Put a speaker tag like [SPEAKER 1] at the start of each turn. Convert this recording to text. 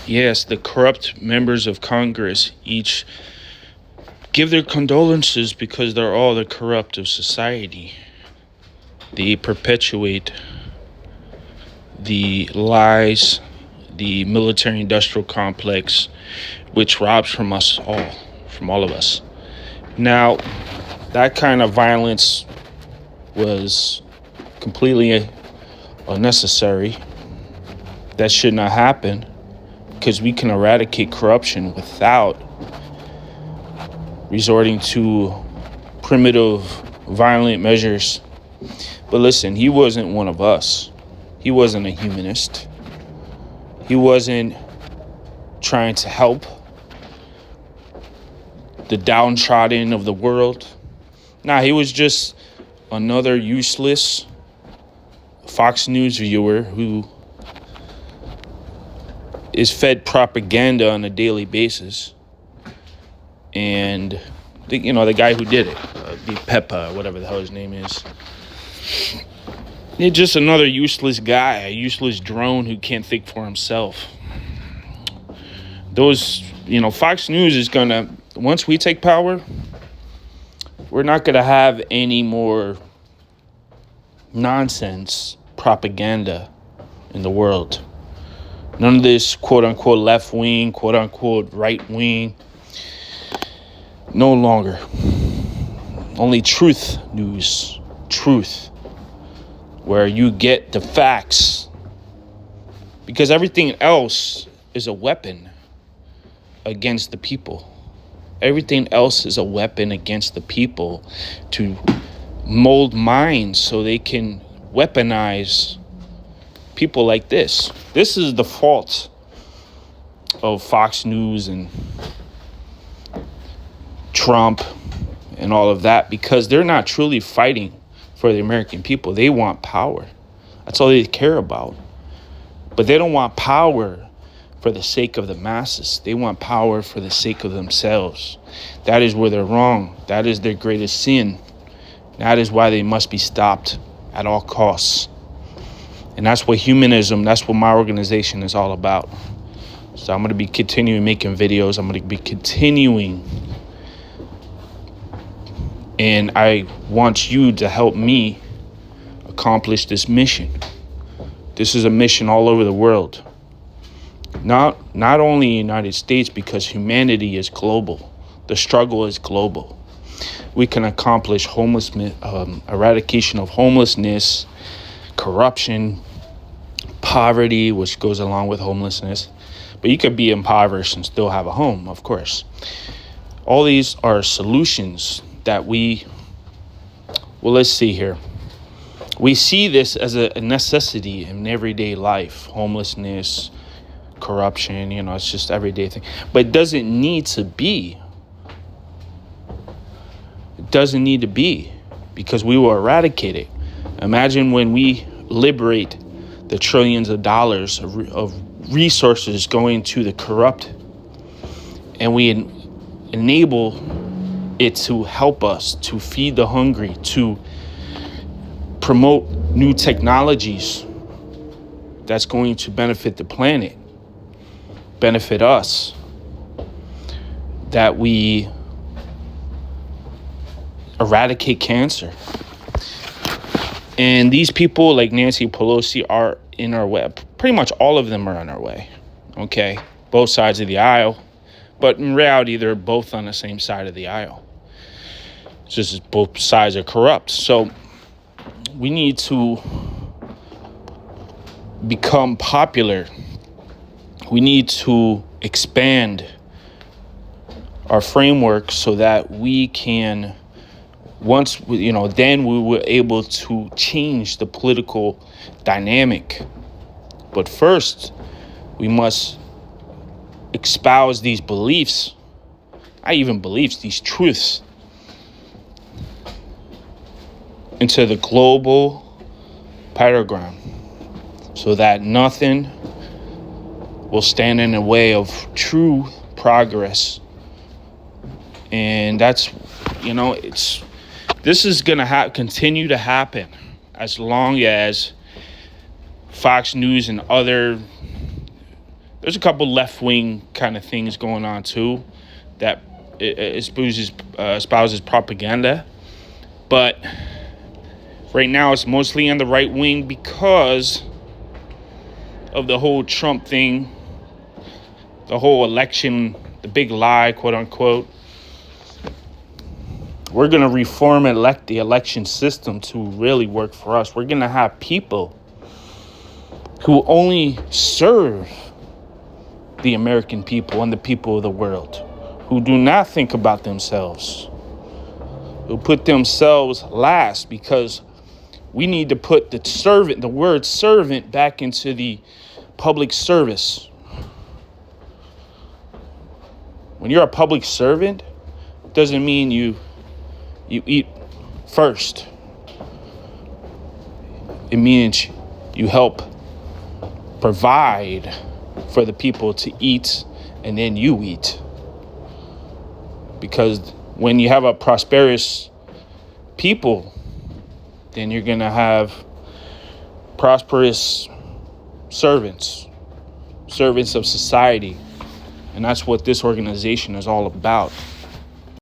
[SPEAKER 1] Yes, the corrupt members of Congress each give their condolences because they're all the corrupt of society. They perpetuate the lies, the military industrial complex, which robs from us all, from all of us. Now, that kind of violence was completely unnecessary. That should not happen, because we can eradicate corruption without resorting to primitive, violent measures. But listen, he wasn't one of us. He wasn't a humanist. He wasn't trying to help the downtrodden of the world. Nah, he was just another useless Fox News viewer who is fed propaganda on a daily basis. And the guy who did it, the Peppa, whatever the hell his name is, he's just another useless guy, a useless drone who can't think for himself. Fox News is gonna, once we take power, we're not gonna have any more nonsense propaganda in the world. None of this quote unquote left wing, quote unquote right wing. No longer. Only truth news. Truth. Where you get the facts. Because everything else is a weapon against the people. Everything else is a weapon against the people to mold minds so they can weaponize people like this. This is the fault of Fox News and Trump and all of that, because they're not truly fighting for the American people. They want power. That's all they care about. But they don't want power for the sake of the masses. They want power for the sake of themselves. That is where they're wrong. That is their greatest sin. That is why they must be stopped at all costs. And that's what humanism, that's what my organization is all about. So I'm going to be continuing making videos. I'm going to be continuing. And I want you to help me accomplish this mission. This is a mission all over the world. Not only in the United States, because humanity is global. The struggle is global. We can accomplish eradication of homelessness, corruption, poverty, which goes along with homelessness. But you could be impoverished and still have a home, of course. All these are solutions that let's see here. We see this as a necessity in everyday life. Homelessness, corruption, it's just everyday thing. But it doesn't need to be. It doesn't need to be, because we will eradicate it. Imagine when we liberate the trillions of dollars of resources going to the corrupt, and we enable it to help us to feed the hungry, to promote new technologies that's going to benefit the planet, benefit us, that we eradicate cancer. And these people like Nancy Pelosi are in our way. Pretty much all of them are on our way. Okay? Both sides of the aisle. But in reality, they're both on the same side of the aisle. It's just both sides are corrupt. So we need to become popular. We need to expand our framework so that we can, then we were able to change the political dynamic. But first, we must espouse these beliefs, not even beliefs, these truths, into the global paradigm, so that nothing will stand in the way of true progress. And that's, this is going to continue to happen as long as Fox News and other There's a couple left-wing kind of things going on too that espouses propaganda. But right now it's mostly on the right wing because of the whole Trump thing, the whole election, the big lie, quote unquote. We're going to reform the election system to really work for us. We're going to have people who only serve the American people and the people of the world, who do not think about themselves, who put themselves last, because we need to put the word servant back into the public service. When you're a public servant, it doesn't mean you eat first. It means you help provide for the people to eat, and then you eat. Because when you have a prosperous people, then you're going to have prosperous servants of society. And that's what this organization is all about.